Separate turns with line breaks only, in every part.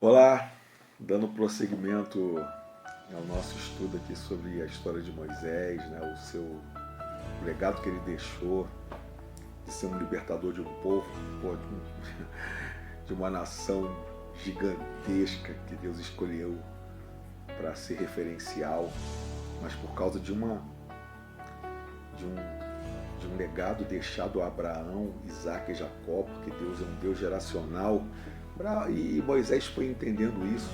Olá, dando prosseguimento ao nosso estudo aqui sobre a história de Moisés, né, o legado que ele deixou de ser um libertador de um povo, de uma nação gigantesca que Deus escolheu para ser referencial, mas por causa de um legado deixado a Abraão, Isaac e Jacó, porque Deus é um Deus geracional, e Moisés foi entendendo isso.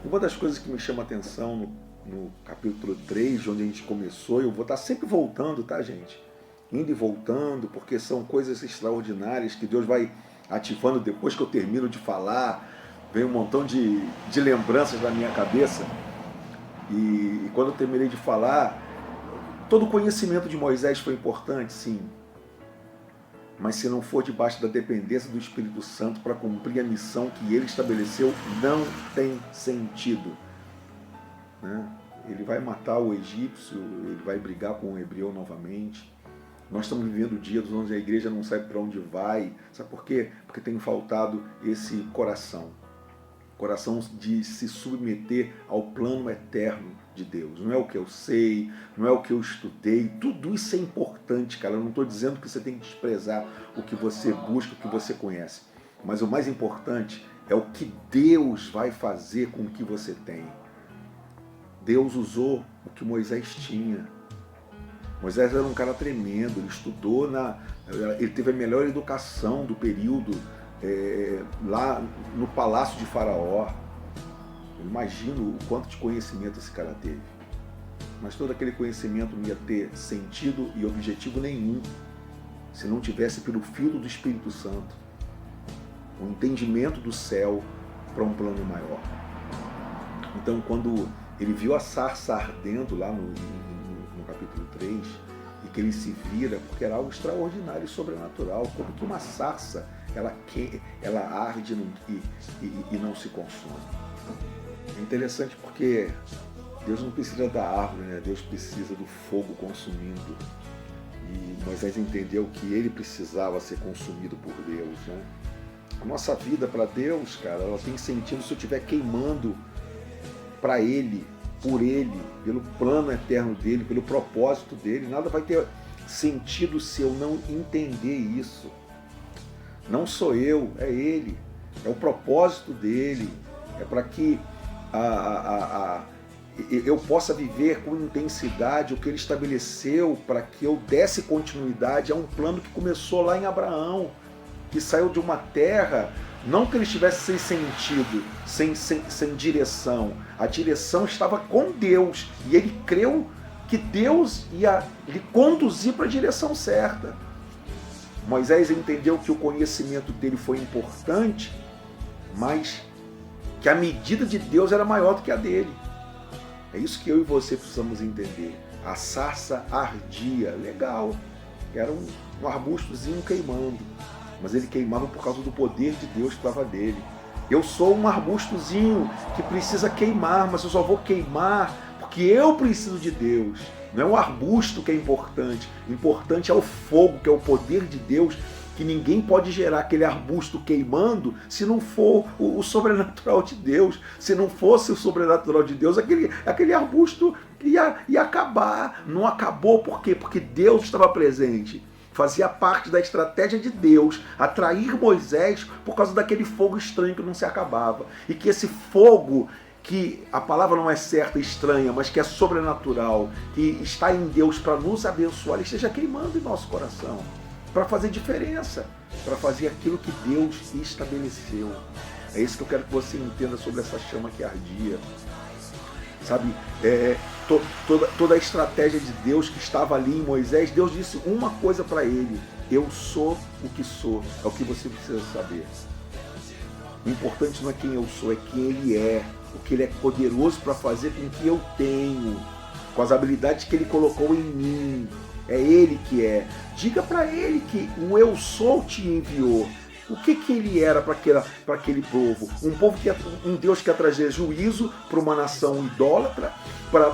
Uma das coisas que me chama a atenção no capítulo 3, onde a gente começou, eu vou estar sempre voltando, tá, gente? Indo e voltando, porque são coisas extraordinárias que Deus vai ativando depois que eu termino de falar. Vem um montão de lembranças na minha cabeça. E quando eu terminei de falar, todo o conhecimento de Moisés foi importante, sim. Mas se não for debaixo da dependência do Espírito Santo para cumprir a missão que ele estabeleceu, não tem sentido. Né? Ele vai matar o egípcio, ele vai brigar com o hebreu novamente. Nós estamos vivendo dias onde a igreja não sabe para onde vai. Sabe por quê? Porque tem faltado esse coração de se submeter ao plano eterno de Deus. Não é o que eu sei, não é o que eu estudei, tudo isso é importante, cara. Eu não estou dizendo que você tem que desprezar o que você busca, o que você conhece, mas o mais importante é o que Deus vai fazer com o que você tem. Deus usou o que Moisés tinha. Moisés era um cara tremendo, ele estudou, ele teve a melhor educação do período, lá no palácio de Faraó. Eu imagino o quanto de conhecimento esse cara teve. Mas todo aquele conhecimento não ia ter sentido e objetivo nenhum se não tivesse pelo fio do Espírito Santo o entendimento do céu para um plano maior. Então, quando ele viu a sarça ardendo lá no capítulo 3, e que ele se vira, porque era algo extraordinário e sobrenatural, como que uma sarça ela arde e não se consome. É interessante porque Deus não precisa da árvore, né? Deus precisa do fogo consumindo. E Moisés entendeu que ele precisava ser consumido por Deus, né? A nossa vida para Deus, cara, ela tem sentido se eu estiver queimando para Ele, por Ele, pelo plano eterno dEle, pelo propósito dEle. Nada vai ter sentido se eu não entender isso. Não sou eu, é Ele, é o propósito dEle, é para que eu possa viver com intensidade o que Ele estabeleceu, para que eu desse continuidade a um plano que começou lá em Abraão, que saiu de uma terra, não que ele estivesse sem sentido, sem direção. A direção estava com Deus, e ele creu que Deus ia lhe conduzir para a direção certa. Moisés entendeu que o conhecimento dele foi importante, mas que a medida de Deus era maior do que a dele. É isso que eu e você precisamos entender. A sarça ardia, legal, era um arbustozinho queimando, mas ele queimava por causa do poder de Deus que estava dele. Eu sou um arbustozinho que precisa queimar, mas eu só vou queimar porque eu preciso de Deus. Não é o arbusto que é importante. O importante é o fogo, que é o poder de Deus, que ninguém pode gerar aquele arbusto queimando se não for o sobrenatural de Deus. Se não fosse o sobrenatural de Deus, aquele arbusto ia acabar. Não acabou por quê? Porque Deus estava presente. Fazia parte da estratégia de Deus atrair Moisés por causa daquele fogo estranho que não se acabava. E que esse fogo, que a palavra não é certa, estranha, mas que é sobrenatural, que está em Deus para nos abençoar, ele esteja queimando em nosso coração, para fazer diferença, para fazer aquilo que Deus estabeleceu. É isso que eu quero que você entenda sobre essa chama que ardia. Sabe, toda a estratégia de Deus que estava ali em Moisés, Deus disse uma coisa para ele: eu sou o que sou. É o que você precisa saber. O importante não é quem eu sou, é quem Ele é, o que Ele é poderoso para fazer com o que eu tenho, com as habilidades que Ele colocou em mim. É Ele que é. Diga para Ele que o eu sou te enviou. O que ele era para aquele povo? Um Deus que ia trazer juízo para uma nação idólatra, para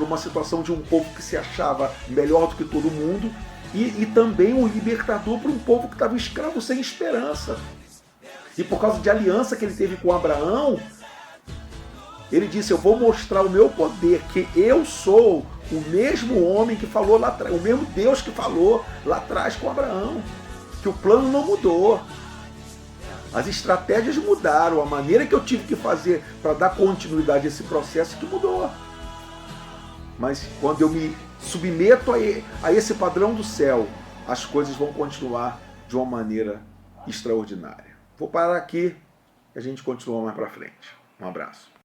uma situação de um povo que se achava melhor do que todo mundo, e também um libertador para um povo que estava escravo sem esperança. E por causa de aliança que ele teve com Abraão, ele disse, eu vou mostrar o meu poder, que eu sou o mesmo homem que falou lá atrás, o mesmo Deus que falou lá atrás com Abraão. Que o plano não mudou. As estratégias mudaram, a maneira que eu tive que fazer para dar continuidade a esse processo que mudou. Mas quando eu me submeto a esse padrão do céu, as coisas vão continuar de uma maneira extraordinária. Vou parar aqui e a gente continua mais para frente. Um abraço.